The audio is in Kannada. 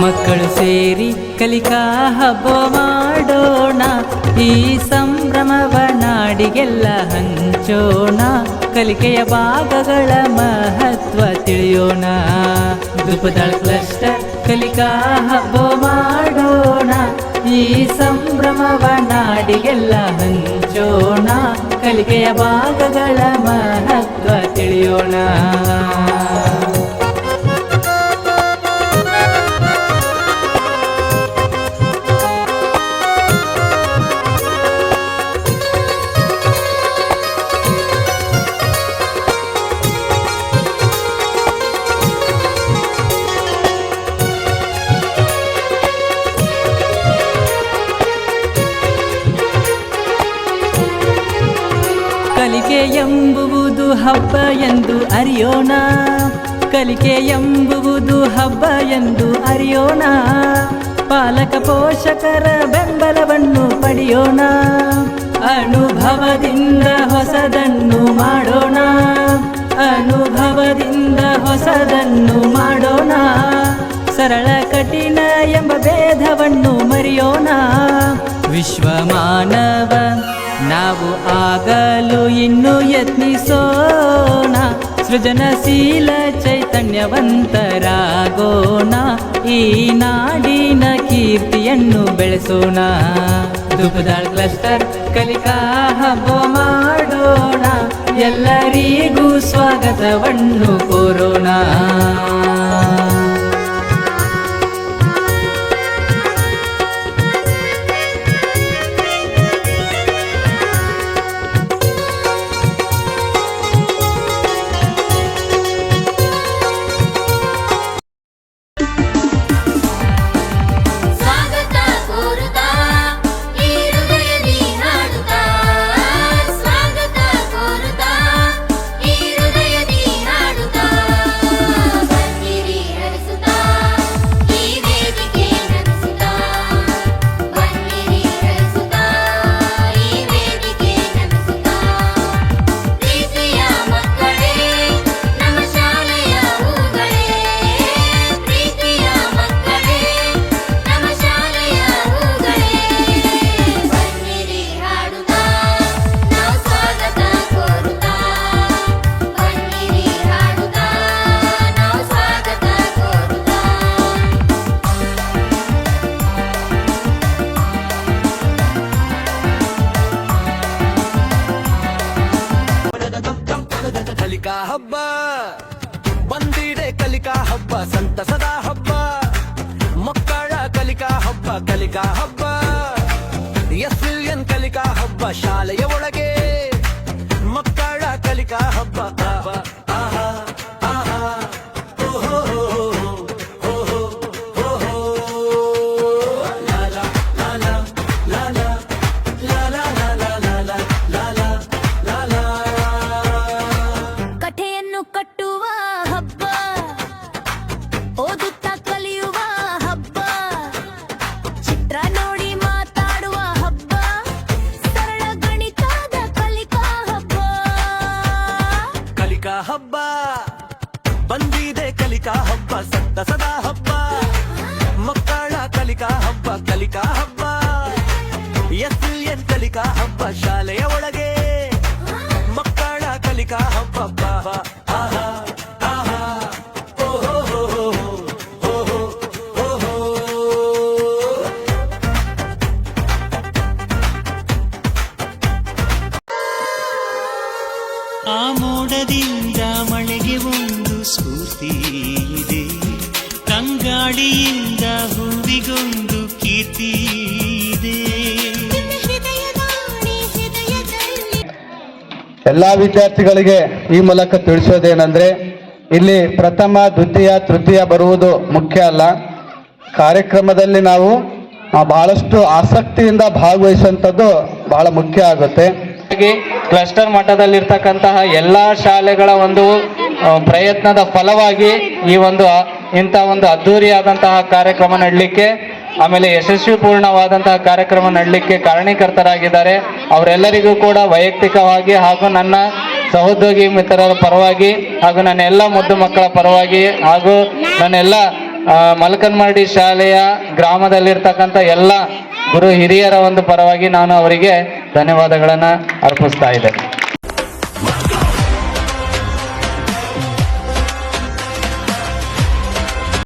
ಮಕ್ಕಳು ಸೇರಿ ಕಲಿಕಾ ಹಬ್ಬ ಮಾಡೋಣ, ಈ ಸಂಭ್ರಮವ ನಾಡಿಗೆಲ್ಲ ಹಂಚೋಣ, ಕಲಿಕೆಯ ಭಾಗಗಳ ಮಹತ್ವ ತಿಳಿಯೋಣ. ಧೂಪದಾಳ ಕ್ಲಸ್ಟರ್ ಕಲಿಕಾ ಹಬ್ಬ ಮಾಡೋಣ, ಈ ಸಂಭ್ರಮವ ನಾಡಿಗೆಲ್ಲ ಹಂಚೋಣ, ಕಲಿಕೆಯ ಭಾಗಗಳ ಮಹತ್ವ ತಿಳಿಯೋಣ. ಕಲಿಕೆ ಎಂಬುವುದು ಹಬ್ಬ ಎಂದು ಅರಿಯೋಣ, ಕಲಿಕೆ ಎಂಬುವುದು ಹಬ್ಬ ಎಂದು ಅರಿಯೋಣ, ಪಾಲಕ ಪೋಷಕರ ಬೆಂಬಲವನ್ನು ಪಡೆಯೋಣ, ಅನುಭವದಿಂದ ಹೊಸದನ್ನು ಮಾಡೋಣ, ಅನುಭವದಿಂದ ಹೊಸದನ್ನು ಮಾಡೋಣ, ಸರಳ ಕಠಿಣ ಎಂಬ ಭೇದವನ್ನು ಮರೆಯೋಣ. ವಿಶ್ವ ಮಾನವ ನಾವು ಆಗಲು ಇನ್ನೂ ಯತ್ನಿಸೋಣ, ಸೃಜನಶೀಲ ಚೈತನ್ಯವಂತರಾಗೋಣ, ಈ ನಾಡಿನ ಕೀರ್ತಿಯನ್ನು ಬೆಳೆಸೋಣ. ಧೂಪದಾಳ ಕ್ಲಸ್ಟರ್ ಕಲಿಕಾ ಹಬ್ಬ ಮಾಡೋಣ, ಎಲ್ಲರಿಗೂ ಸ್ವಾಗತವನ್ನು ಕೋರೋಣ. ಕಲಿಕಾ ಹಬ್ಬ ಬಂದಿದೆ, ಕಲಿಕಾ ಹಬ್ಬ ಸಂತಸದ ಹಬ್ಬ, ಮಕ್ಕಳ ಕಲಿಕಾ ಹಬ್ಬ, ಕಲಿಕಾ ಹಬ್ಬ SLN ಕಲಿಕಾ ಹಬ್ಬ, ಶಾಲೆಯ ಒಳಗೆ ಮಕ್ಕಳ ಕಲಿಕಾ ಹಬ್ಬ. ಆಹಾ ಆಹಾ ಓಹೋ ಓಹೋ ಓಹೋ ಲಾಲಾ ಲಾಲಾ ಲಾಲಾ ಲಾಲಾ ಲಾಲಾ ಲಾಲಾ ಲಾಲಾ. ಕಥೆಯನ್ನು ಕಟ್ಟುವ ಹಬ್ಬ, ಓದುತ್ತಾ ಕಲಿಯುವ ಹಬ್ಬ, ಚಿತ್ರ ನೋಡಿ ಮಾತಾಡುವ ಹಬ್ಬ, ಸರಳ ಗಣಿತದ ಕಲಿಕಾ ಹಬ್ಬ. ಕಲಿಕಾ ಹಬ್ಬ ಬಂದಿದೆ, ಕಲಿಕಾ ಹಬ್ಬ ಸಂತಸದ ಹಬ್ಬ, ಮಕ್ಕಳ ಕಲಿಕಾ ಹಬ್ಬ, ಕಲಿಕಾ ಹಬ್ಬ SLN ಕಲಿಕಾ ಹಬ್ಬ, ಶಾಲೆಯ ಒಳಗೆ ಮಕ್ಕಳ ಕಲಿಕಾ ಹಬ್ಬ. ಆಹಾ ಆಹಾ ಓಹೋ ಓಹೋ ಓಹೋ. ಆ ಮೋಡದಿಂದ ಮಳೆಗೆ ಒಂದು ಸ್ಫೂರ್ತಿ ಇದೆ, ತಂಗಾಳಿಯಿಂದ ಹೂವಿಗೊಂದು ಕೀರ್ತಿ ಇದೆ. ಎಲ್ಲ ವಿದ್ಯಾರ್ಥಿಗಳಿಗೆ ಈ ಮೂಲಕ ತಿಳಿಸೋದೇನೆಂದರೆ, ಇಲ್ಲಿ ಪ್ರಥಮ ದ್ವಿತೀಯ ತೃತೀಯ ಬರುವುದು ಮುಖ್ಯ ಅಲ್ಲ, ಕಾರ್ಯಕ್ರಮದಲ್ಲಿ ನಾವು ಬಹಳಷ್ಟು ಆಸಕ್ತಿಯಿಂದ ಭಾಗವಹಿಸುವಂಥದ್ದು ಬಹಳ ಮುಖ್ಯ ಆಗುತ್ತೆ. ಕ್ಲಸ್ಟರ್ ಮಟ್ಟದಲ್ಲಿರ್ತಕ್ಕಂತಹ ಎಲ್ಲ ಶಾಲೆಗಳ ಒಂದು ಪ್ರಯತ್ನದ ಫಲವಾಗಿ ಈ ಒಂದು ಇಂಥ ಒಂದು ಅದ್ಧೂರಿಯಾದಂತಹ ಕಾರ್ಯಕ್ರಮ ನಡಲಿಕ್ಕೆ, ಆಮೇಲೆ ಯಶಸ್ವಿಪೂರ್ಣವಾದಂತಹ ಕಾರ್ಯಕ್ರಮ ನಡಲಿಕ್ಕೆ ಕಾರಣೀಕರ್ತರಾಗಿದ್ದಾರೆ. ಅವರೆಲ್ಲರಿಗೂ ಕೂಡ ವೈಯಕ್ತಿಕವಾಗಿ ಹಾಗೂ ನನ್ನ ಸಹೋದ್ಯೋಗಿ ಮಿತ್ರರ ಪರವಾಗಿ ಹಾಗೂ ನನ್ನ ಎಲ್ಲ ಮುದ್ದು ಮಕ್ಕಳ ಪರವಾಗಿ ಹಾಗೂ ನನ್ನೆಲ್ಲ ಮಲ್ಕನ್ಮರಡಿ ಶಾಲೆಯ ಗ್ರಾಮದಲ್ಲಿರ್ತಕ್ಕಂಥ ಎಲ್ಲ ಗುರು ಹಿರಿಯರ ಒಂದು ಪರವಾಗಿ ನಾನು ಅವರಿಗೆ ಧನ್ಯವಾದಗಳನ್ನು ಅರ್ಪಿಸ್ತಾ ಇದ್ದೇನೆ.